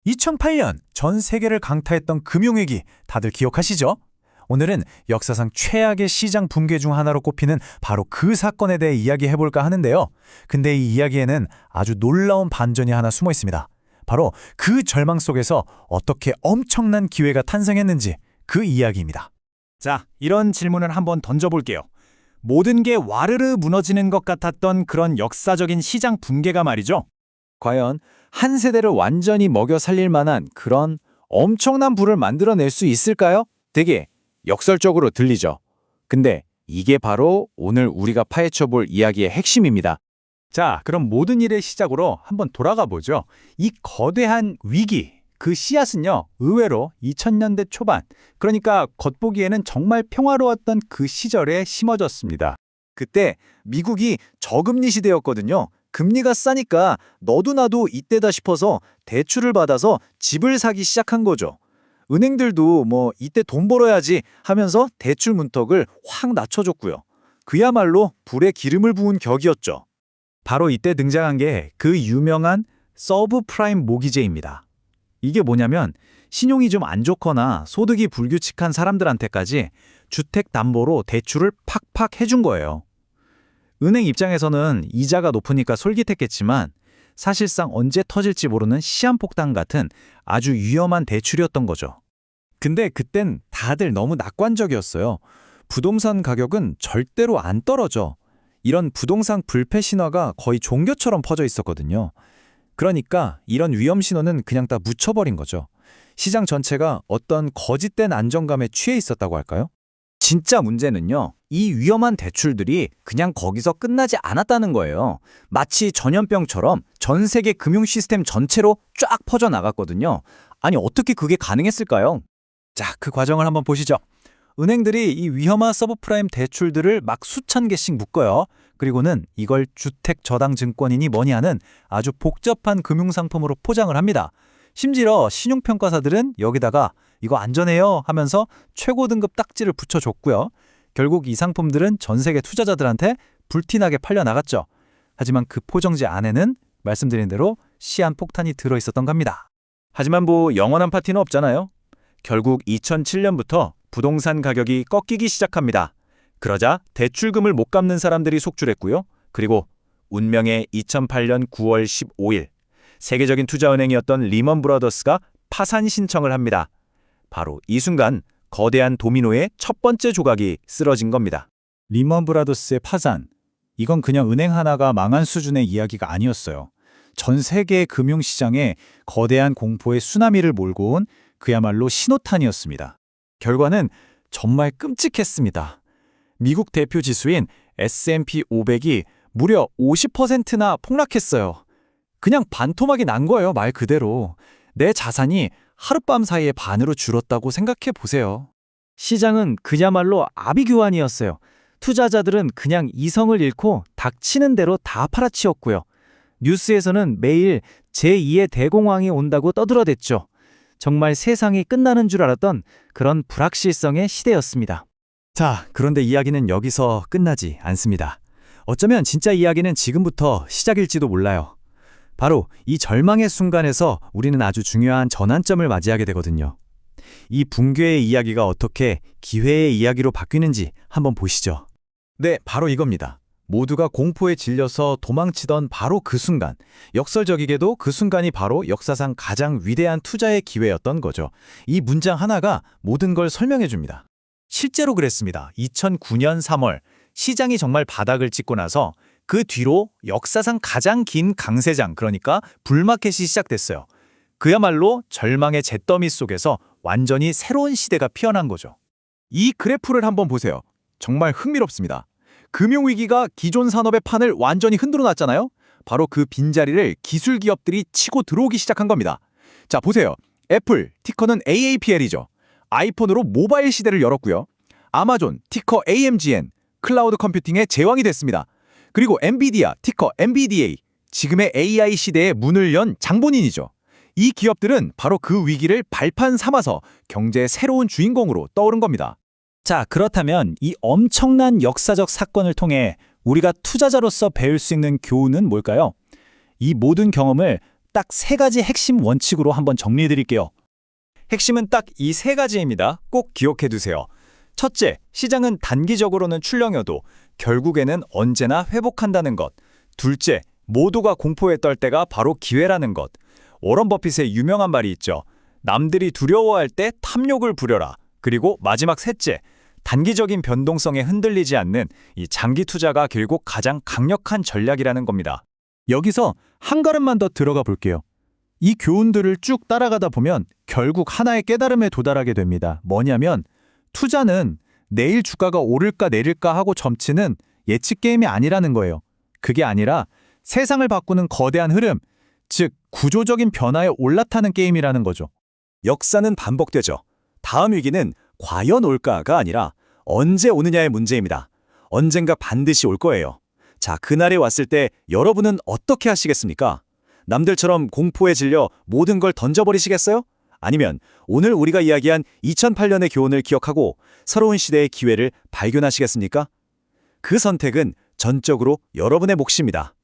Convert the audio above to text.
2008년 전 세계를 강타했던 금융위기 다들 기억하시죠? 오늘은 역사상 최악의 시장 붕괴 중 하나로 꼽히는 바로 그 사건에 대해 이야기해볼까 하는데요. 근데 이 이야기에는 아주 놀라운 반전이 하나 숨어 있습니다. 바로 그 절망 속에서 어떻게 엄청난 기회가 탄생했는지 그 이야기입니다. 자, 이런 질문을 한번 던져볼게요. 모든 게 와르르 무너지는 것 같았던 그런 역사적인 시장 붕괴가 말이죠. 과연 한 세대를 완전히 먹여 살릴 만한 그런 엄청난 부를 만들어낼 수 있을까요? 되게 역설적으로 들리죠. 근데 이게 바로 오늘 우리가 파헤쳐 볼 이야기의 핵심입니다. 자, 그럼 모든 일의 시작으로 한번 돌아가 보죠. 이 거대한 위기, 그 씨앗은요, 의외로 2000년대 초반, 그러니까 겉보기에는 정말 평화로웠던 그 시절에 심어졌습니다. 그때 미국이 저금리 시대였거든요. 금리가 싸니까 너도 나도 이때다 싶어서 대출을 받아서 집을 사기 시작한 거죠. 은행들도 이때 돈 벌어야지 하면서 대출 문턱을 확 낮춰줬고요. 그야말로 불에 기름을 부은 격이었죠. 바로 이때 등장한 게 그 유명한 서브프라임 모기지입니다. 이게 뭐냐면 신용이 좀 안 좋거나 소득이 불규칙한 사람들한테까지 주택담보로 대출을 팍팍 해준 거예요. 은행 입장에서는 이자가 높으니까 솔깃했겠지만 사실상 언제 터질지 모르는 시한폭탄 같은 아주 위험한 대출이었던 거죠. 근데 그땐 다들 너무 낙관적이었어요. 부동산 가격은 절대로 안 떨어져. 이런 부동산 불패 신화가 거의 종교처럼 퍼져 있었거든요. 그러니까 이런 위험 신호는 그냥 다 묻혀버린 거죠. 시장 전체가 어떤 거짓된 안정감에 취해 있었다고 할까요? 진짜 문제는요, 이 위험한 대출들이 그냥 거기서 끝나지 않았다는 거예요. 마치 전염병처럼 전 세계 금융 시스템 전체로 쫙 퍼져나갔거든요. 아니, 어떻게 그게 가능했을까요? 자, 그 과정을 한번 보시죠. 은행들이 이 위험한 서브프라임 대출들을 막 수천 개씩 묶어요. 그리고는 이걸 주택저당증권이니 뭐니 하는 아주 복잡한 금융상품으로 포장을 합니다. 심지어 신용평가사들은 여기다가 이거 안전해요 하면서 최고 등급 딱지를 붙여줬고요. 결국 이 상품들은 전 세계 투자자들한테 불티나게 팔려나갔죠. 하지만 그 포장지 안에는 말씀드린 대로 시한폭탄이 들어있었던 겁니다. 하지만 영원한 파티는 없잖아요. 결국 2007년부터 부동산 가격이 꺾이기 시작합니다. 그러자 대출금을 못 갚는 사람들이 속출했고요. 그리고 운명의 2008년 9월 15일, 세계적인 투자은행이었던 리먼 브라더스가 파산 신청을 합니다. 바로 이 순간 거대한 도미노의 첫 번째 조각이 쓰러진 겁니다. 리먼 브라더스의 파산. 이건 그냥 은행 하나가 망한 수준의 이야기가 아니었어요. 전 세계 금융시장에 거대한 공포의 쓰나미를 몰고 온 그야말로 신호탄이었습니다. 결과는 정말 끔찍했습니다. 미국 대표 지수인 S&P 500이 무려 50%나 폭락했어요. 그냥 반토막이 난 거예요, 말 그대로. 내 자산이 하룻밤 사이에 반으로 줄었다고 생각해 보세요. 시장은 그야말로 아비규환이었어요. 투자자들은 그냥 이성을 잃고 닥치는 대로 다 팔아치웠고요. 뉴스에서는 매일 제2의 대공황이 온다고 떠들어댔죠. 정말 세상이 끝나는 줄 알았던 그런 불확실성의 시대였습니다. 자, 그런데 이야기는 여기서 끝나지 않습니다. 어쩌면 진짜 이야기는 지금부터 시작일지도 몰라요. 바로 이 절망의 순간에서 우리는 아주 중요한 전환점을 맞이하게 되거든요. 이 붕괴의 이야기가 어떻게 기회의 이야기로 바뀌는지 한번 보시죠. 네, 바로 이겁니다. 모두가 공포에 질려서 도망치던 바로 그 순간, 역설적이게도 그 순간이 바로 역사상 가장 위대한 투자의 기회였던 거죠. 이 문장 하나가 모든 걸 설명해 줍니다. 실제로 그랬습니다. 2009년 3월, 시장이 정말 바닥을 찍고 나서 그 뒤로 역사상 가장 긴 강세장, 그러니까 불마켓이 시작됐어요. 그야말로 절망의 잿더미 속에서 완전히 새로운 시대가 피어난 거죠. 이 그래프를 한번 보세요. 정말 흥미롭습니다. 금융위기가 기존 산업의 판을 완전히 흔들어 놨잖아요. 바로 그 빈자리를 기술 기업들이 치고 들어오기 시작한 겁니다. 자, 보세요. 애플, 티커는 AAPL이죠. 아이폰으로 모바일 시대를 열었고요. 아마존, 티커 AMGN, 클라우드 컴퓨팅의 제왕이 됐습니다. 그리고 엔비디아, 티커 NVDA, 지금의 AI 시대의 문을 연 장본인이죠. 이 기업들은 바로 그 위기를 발판 삼아서 경제의 새로운 주인공으로 떠오른 겁니다. 자, 그렇다면 이 엄청난 역사적 사건을 통해 우리가 투자자로서 배울 수 있는 교훈은 뭘까요? 이 모든 경험을 딱 3가지 핵심 원칙으로 한번 정리해 드릴게요. 핵심은 딱 이 3가지입니다. 꼭 기억해 두세요. 첫째, 시장은 단기적으로는 출렁여도 결국에는 언제나 회복한다는 것. 둘째, 모두가 공포에 떨 때가 바로 기회라는 것. 워런 버핏의 유명한 말이 있죠. 남들이 두려워할 때 탐욕을 부려라. 그리고 마지막 셋째, 단기적인 변동성에 흔들리지 않는 이 장기 투자가 결국 가장 강력한 전략이라는 겁니다. 여기서 한 걸음만 더 들어가 볼게요. 이 교훈들을 쭉 따라가다 보면 결국 하나의 깨달음에 도달하게 됩니다. 뭐냐면 투자는 내일 주가가 오를까 내릴까 하고 점치는 예측 게임이 아니라는 거예요. 그게 아니라 세상을 바꾸는 거대한 흐름, 즉 구조적인 변화에 올라타는 게임이라는 거죠. 역사는 반복되죠. 다음 위기는 과연 올까가 아니라 언제 오느냐의 문제입니다. 언젠가 반드시 올 거예요. 자, 그날이 왔을 때 여러분은 어떻게 하시겠습니까? 남들처럼 공포에 질려 모든 걸 던져버리시겠어요? 아니면 오늘 우리가 이야기한 2008년의 교훈을 기억하고 새로운 시대의 기회를 발견하시겠습니까? 그 선택은 전적으로 여러분의 몫입니다.